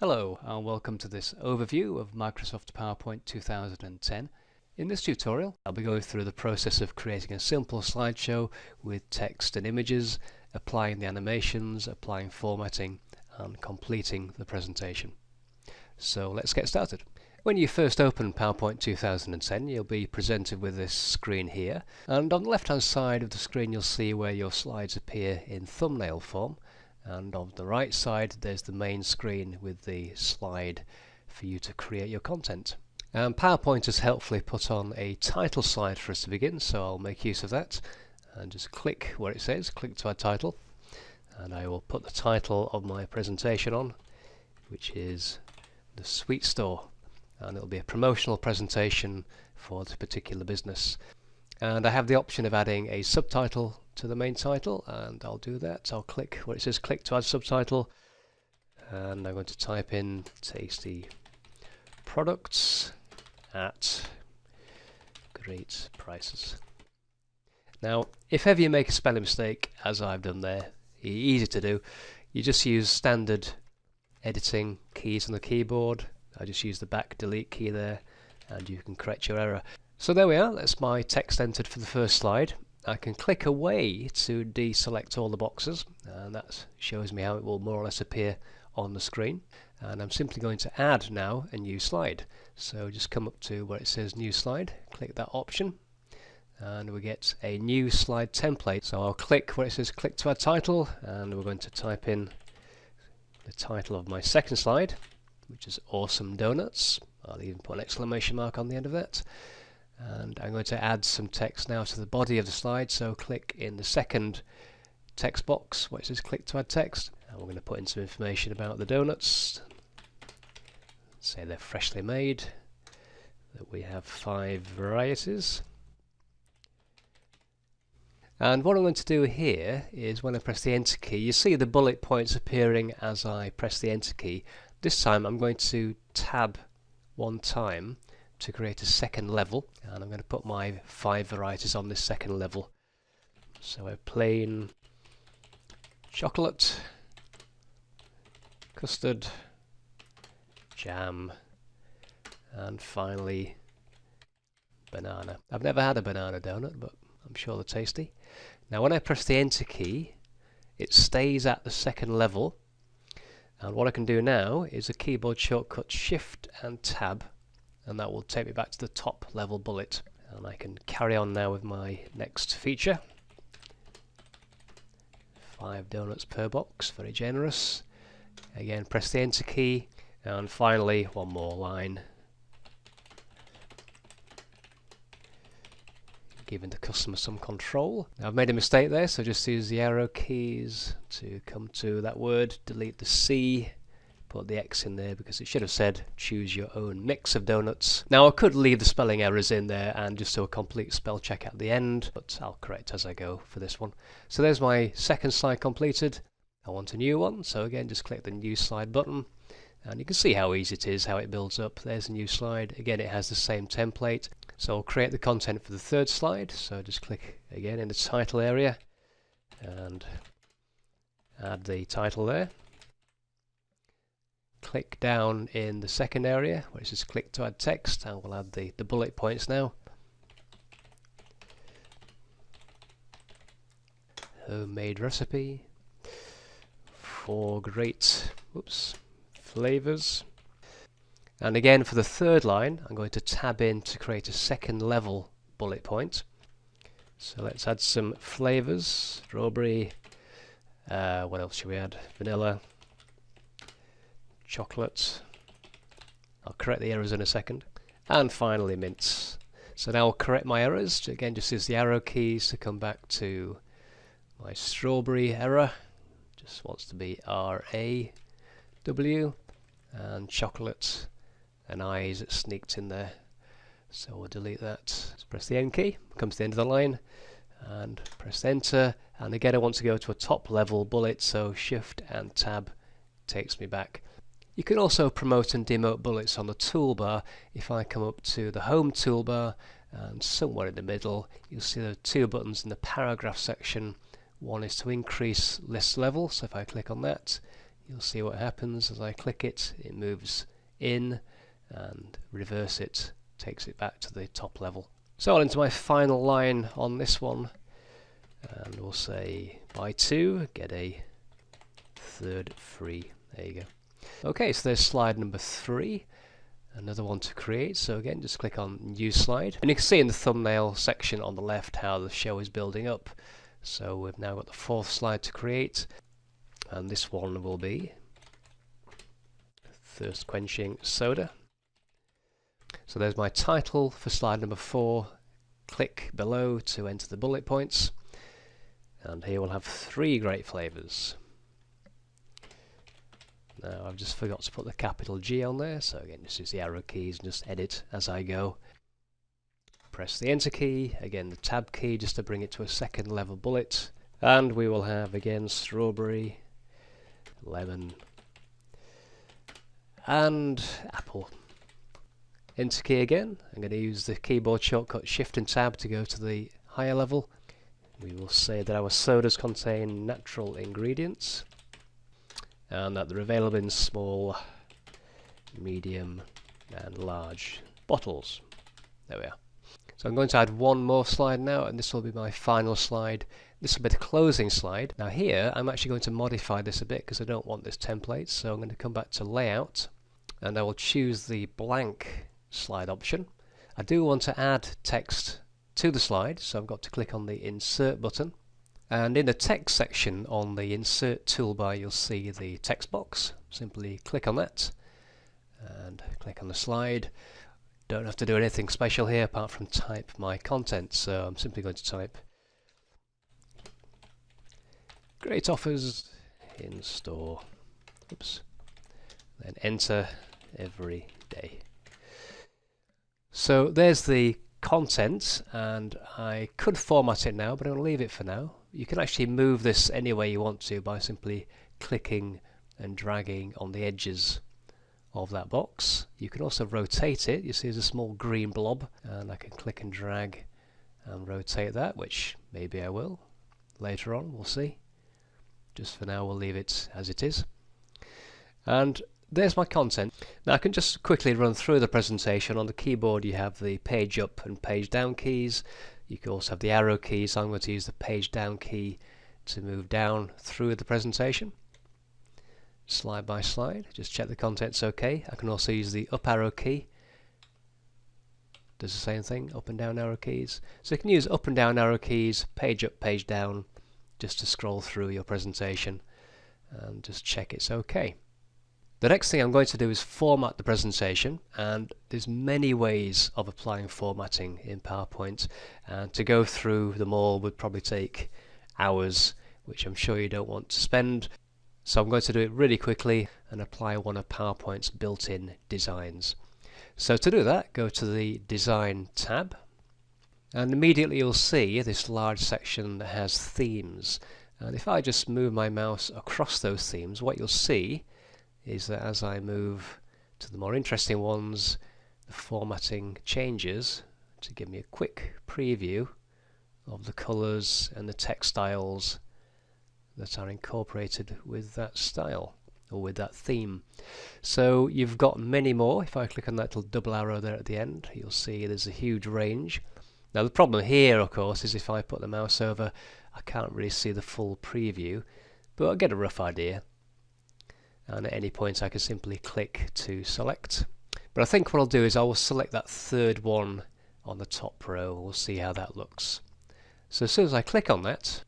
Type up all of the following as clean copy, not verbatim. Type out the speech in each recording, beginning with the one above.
Hello and welcome to this overview of Microsoft PowerPoint 2010. In this tutorial I'll be going through the process of creating a simple slideshow with text and images, applying the animations, applying formatting and completing the presentation. So let's get started. When you first open PowerPoint 2010 you'll be presented with this screen here, and on the left hand side of the screen you'll see where your slides appear in thumbnail form. And on the right side there's the main screen with the slide for you to create your content. PowerPoint has helpfully put on a title slide for us to begin, so I'll make use of that and just click where it says click to add title, and I will put the title of my presentation on, which is the Sweet Store, and it'll be a promotional presentation for this particular business. And I have the option of adding a subtitle to the main title, and I'll do that. I'll click where it says click to add subtitle, and I'm going to type in tasty products at great prices. Now if ever you make a spelling mistake, as I've done there, easy to do, you just use standard editing keys on the keyboard. I just use the back delete key there and you can correct your error. So there we are, that's my text entered for the first slide. I can click away to deselect all the boxes, and that shows me how it will more or less appear on the screen. And I'm simply going to add now a new slide. So just come up to where it says new slide, click that option, and we get a new slide template. So I'll click where it says click to add title, and we're going to type in the title of my second slide, which is Awesome Donuts. I'll even put an exclamation mark on the end of that. And I'm going to add some text now to the body of the slide, so click in the second text box where it says click to add text, and we're going to put in some information about the donuts. Say they're freshly made, that we have 5 varieties. And what I'm going to do here is when I press the enter key, you see the bullet points appearing as I press the enter key. This time I'm going to tab one time to create a second level, and I'm going to put my 5 varieties on this second level. So a plain chocolate, custard, jam, and finally banana. I've never had a banana donut, but I'm sure they're tasty. Now when I press the enter key, it stays at the second level, and what I can do now is a keyboard shortcut Shift and Tab, and that will take me back to the top level bullet, and I can carry on now with my next feature. 5 donuts per box, very generous. Again, press the enter key, and finally one more line, giving the customer some control. Now I've made a mistake there, so just use the arrow keys to come to that word, delete the C, put the X in there because it should have said choose your own mix of donuts. Now I could leave the spelling errors in there and just do a complete spell check at the end, but I'll correct as I go for this one. So there's my second slide completed. I want a new one, so again just click the new slide button, and you can see how easy it is, how it builds up. There's a new slide. Again, it has the same template. So I'll create the content for the third slide, so just click again in the title area and add the title there. Click down in the second area where it says click to add text, and we'll add the bullet points now. Homemade recipe, 4 great flavors. And again for the third line I'm going to tab in to create a second level bullet point. So let's add some flavors, strawberry, what else should we add? Vanilla, chocolate, I'll correct the errors in a second, and finally mints. So now I'll correct my errors, again just use the arrow keys to come back to my strawberry error, just wants to be R-A-W, and chocolate, an I is sneaked in there, so we'll delete that. So press the N key, come to the end of the line, and press enter, and again I want to go to a top level bullet, so Shift and Tab takes me back. You can also promote and demote bullets on the toolbar. If I come up to the Home toolbar, and somewhere in the middle you'll see the 2 buttons in the paragraph section. One is to increase list level, so if I click on that you'll see what happens as I click it. It moves in, and reverse it takes it back to the top level. So on into my final line on this one, and we'll say buy 2, get a third free. There you go. Okay, so there's slide number 3, another one to create. So again, just click on new slide, and you can see in the thumbnail section on the left how the show is building up. So we've now got the 4th slide to create, and this one will be thirst quenching soda. So there's my title for slide number 4. Click below to enter the bullet points, and here we'll have 3 great flavours. Now I've just forgot to put the capital G on there, so again just use the arrow keys and just edit as I go. Press the enter key, again the tab key just to bring it to a 2nd level bullet, and we will have again strawberry, lemon and apple. Enter key again. I'm going to use the keyboard shortcut Shift and Tab to go to the higher level. We will say that our sodas contain natural ingredients and that they're available in small, medium and large bottles. There we are. So I'm going to add one more slide now, and this will be my final slide. This will be the closing slide. Now here I'm actually going to modify this a bit because I don't want this template, so I'm going to come back to layout and I will choose the blank slide option. I do want to add text to the slide, so I've got to click on the insert button, and in the text section on the insert toolbar you'll see the text box. Simply click on that and click on the slide. Don't have to do anything special here apart from type my content, so I'm simply going to type great offers in store, oops, then enter every day. So there's the content, and I could format it now, but I'm going to leave it for now. You can actually move this any way you want to by simply clicking and dragging on the edges of that box. You can also rotate it. You see there's a small green blob, and I can click and drag and rotate that, which maybe I will later on, we'll see. Just for now we'll leave it as it is. And there's my content. Now I can just quickly run through the presentation. On the keyboard you have the page up and page down keys. You can also have the arrow keys. So I'm going to use the page down key to move down through the presentation, slide by slide. Just check the content's okay. I can also use the up arrow key. Does the same thing, up and down arrow keys. So you can use up and down arrow keys, page up, page down, just to scroll through your presentation and just check it's okay. The next thing I'm going to do is format the presentation, and there's many ways of applying formatting in PowerPoint, and to go through them all would probably take hours, which I'm sure you don't want to spend. So I'm going to do it really quickly and apply one of PowerPoint's built-in designs. So to do that, go to the Design tab, and immediately you'll see this large section that has themes. And if I just move my mouse across those themes, what you'll see is that as I move to the more interesting ones, the formatting changes to give me a quick preview of the colours and the textiles that are incorporated with that style or with that theme. So you've got many more. If I click on that little double arrow there at the end, you'll see there's a huge range. Now the problem here, of course, is if I put the mouse over, I can't really see the full preview, but I'll get a rough idea. And at any point I can simply click to select. But I think what I'll do is I will select that third one on the top row. We'll see how that looks. So as soon as I click on that,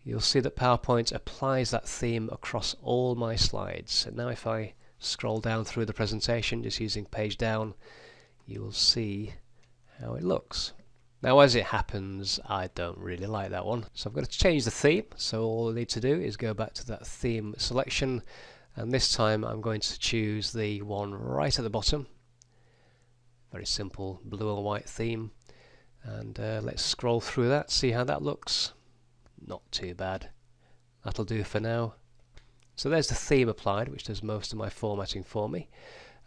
you'll see that PowerPoint applies that theme across all my slides. And now if I scroll down through the presentation just using page down, you will see how it looks. Now as it happens, I don't really like that one, so I'm going to change the theme. So all I need to do is go back to that theme selection, and this time I'm going to choose the one right at the bottom. Very simple blue and white theme, and let's scroll through that, see how that looks. Not too bad. That'll do for now. So there's the theme applied, which does most of my formatting for me.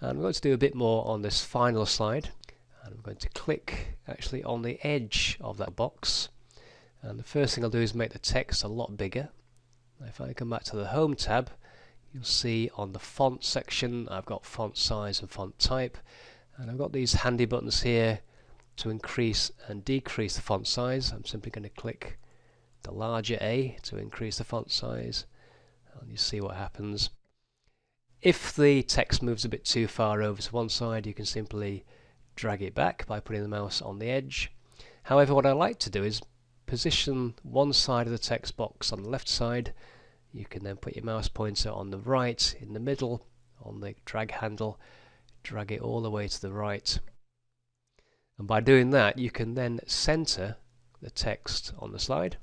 And I'm going to do a bit more on this final slide. And I'm going to click actually on the edge of that box, and the first thing I'll do is make the text a lot bigger. If I come back to the Home tab, you'll see on the font section I've got font size and font type, and I've got these handy buttons here to increase and decrease the font size. I'm simply going to click the larger A to increase the font size, and you see what happens. If the text moves a bit too far over to one side, you can simply drag it back by putting the mouse on the edge. However, what I like to do is position one side of the text box on the left side. You can then put your mouse pointer on the right, in the middle, on the drag handle, drag it all the way to the right. And by doing that, you can then center the text on the slide,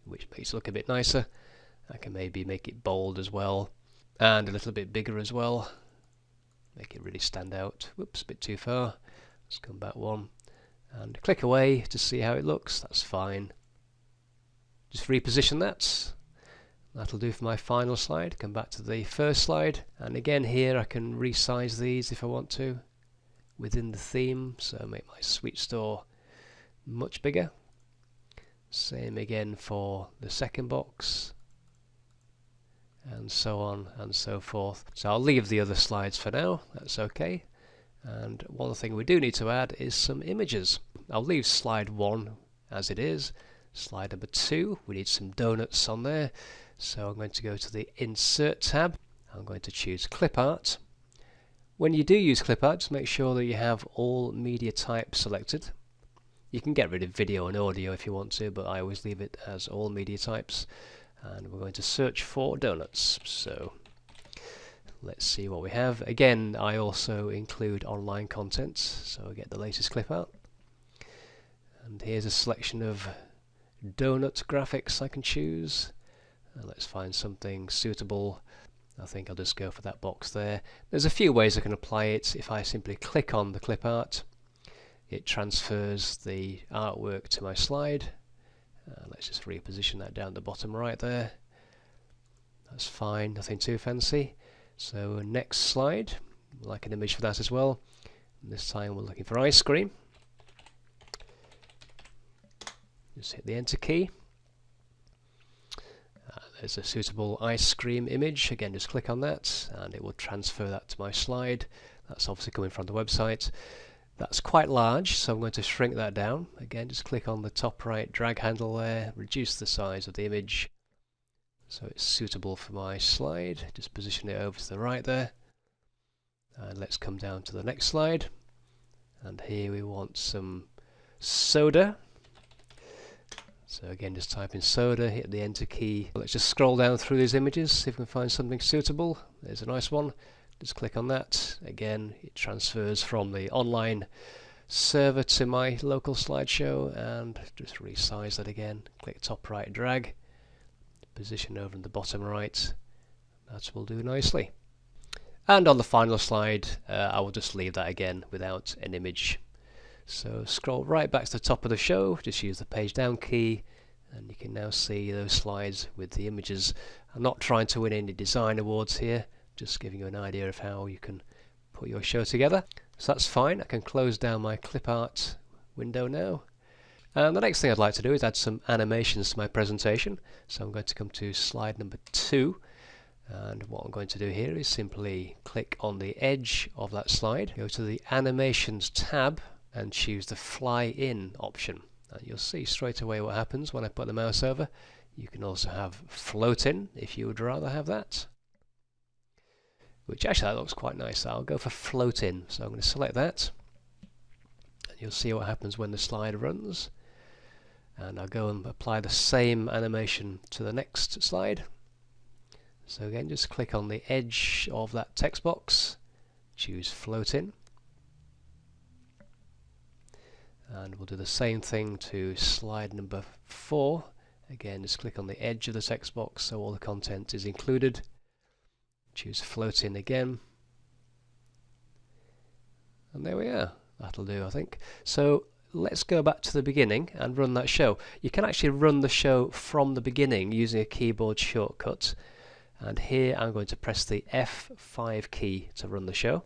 which makes it look a bit nicer. I can maybe make it bold as well, and a little bit bigger as well. Make it really stand out. Whoops, a bit too far. Let's come back one. And click away to see how it looks. That's fine. Just reposition that. That'll do for my final slide. Come back to the first slide. And again here I can resize these if I want to within the theme. So make my Sweet Store much bigger. Same again for the second box, and so on and so forth. So I'll leave the other slides for now, that's okay. And one thing we do need to add is some images. I'll leave slide 1 as it is. Slide number 2, we need some donuts on there. So I'm going to go to the Insert tab. I'm going to choose Clip Art. When you do use Clip Art, just make sure that you have all media types selected. You can get rid of video and audio if you want to, but I always leave it as all media types. And we're going to search for donuts. So let's see what we have. Again, I also include online content, so I get the latest clip art. And here's a selection of donut graphics I can choose. Let's find something suitable. I think I'll just go for that box there. There's a few ways I can apply it. If I simply click on the clip art, it transfers the artwork to my slide. Let's just reposition that down the bottom right there. That's fine, nothing too fancy. So next slide, like an image for that as well. And this time we're looking for ice cream. Just hit the enter key. There's a suitable ice cream image. Again, just click on that and it will transfer that to my slide. That's obviously coming from the website. That's quite large, so I'm going to shrink that down. Again, just click on the top right drag handle there, reduce the size of the image so it's suitable for my slide. Just position it over to the right there. And let's come down to the next slide. And here we want some soda. So again, just type in soda, hit the enter key. Let's just scroll down through these images, see if we can find something suitable. There's a nice one. Just click on that. Again, it transfers from the online server to my local slideshow, and just resize that again. Click top right drag, position over in the bottom right. That will do nicely. And on the final slide, I will just leave that again without an image. So scroll right back to the top of the show, just use the page down key, and you can now see those slides with the images. I'm not trying to win any design awards here, just giving you an idea of how you can put your show together. So that's fine. I can close down my clip art window now. And the next thing I'd like to do is add some animations to my presentation. So I'm going to come to slide number 2. And what I'm going to do here is simply click on the edge of that slide, go to the Animations tab and choose the Fly In option. And you'll see straight away what happens when I put the mouse over. You can also have Float In if you would rather have that, which actually that looks quite nice. I'll go for Float In. So I'm going to select that, and you'll see what happens when the slide runs. And I'll go and apply the same animation to the next slide. So again, just click on the edge of that text box, choose Float In, and we'll do the same thing to slide number 4. Again, just click on the edge of the text box so all the content is included. Choose Float In again, and there we are. That'll do, I think. So let's go back to the beginning and run that show. You can actually run the show from the beginning using a keyboard shortcut. And here I'm going to press the F5 key to run the show,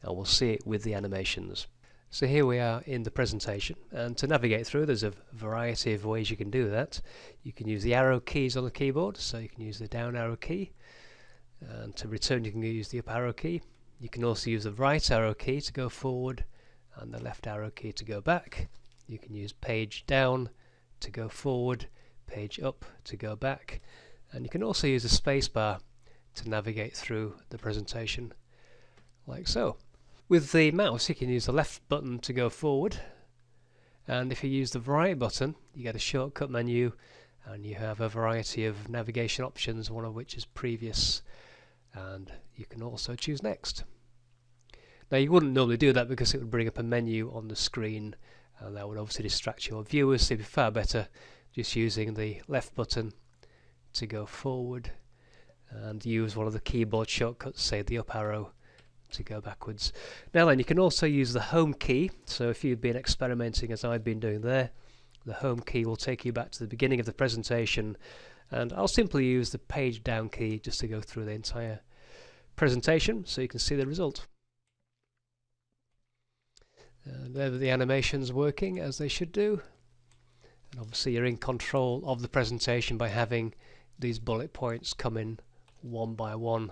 and we'll see it with the animations. So here we are in the presentation, and to navigate through there's a variety of ways you can do that. You can use the arrow keys on the keyboard, so you can use the down arrow key, and to return you can use the up arrow key. You can also use the right arrow key to go forward and the left arrow key to go back. You can use page down to go forward, page up to go back, and you can also use the space bar to navigate through the presentation like so. With the mouse you can use the left button to go forward, and if you use the right button you get a shortcut menu and you have a variety of navigation options, one of which is previous, and you can also choose next. Now you wouldn't normally do that because it would bring up a menu on the screen and that would obviously distract your viewers, so it'd be far better just using the left button to go forward and use one of the keyboard shortcuts, say the up arrow, to go backwards. Now then, you can also use the home key, so if you've been experimenting as I've been doing there, the home key will take you back to the beginning of the presentation, and I'll simply use the page down key just to go through the entire presentation so you can see the result. And there the animations working as they should do, and obviously you're in control of the presentation by having these bullet points come in one by one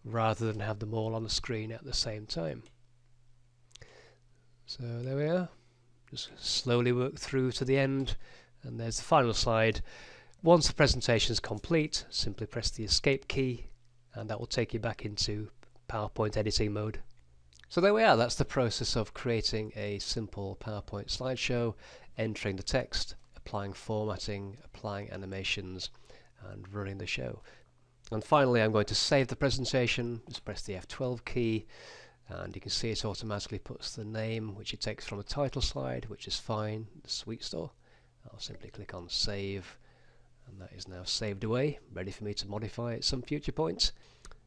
rather than have them all on the screen at the same time. So there we are, just slowly work through to the end, and there's the final slide. Once the presentation is complete, simply press the escape key and that will take you back into PowerPoint editing mode. So there we are, that's the process of creating a simple PowerPoint slideshow, entering the text, applying formatting, applying animations, and running the show. And finally I'm going to save the presentation. Just press the F12 key and you can see it automatically puts the name which it takes from the title slide, which is fine, the Sweet Store. I'll simply click on save and that is now saved away, ready for me to modify at some future point.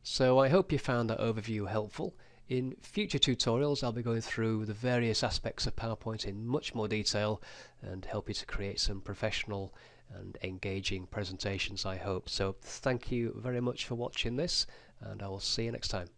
So I hope you found that overview helpful. In future tutorials I'll be going through the various aspects of PowerPoint in much more detail and help you to create some professional and engaging presentations, I hope. So thank you very much for watching this, and I will see you next time.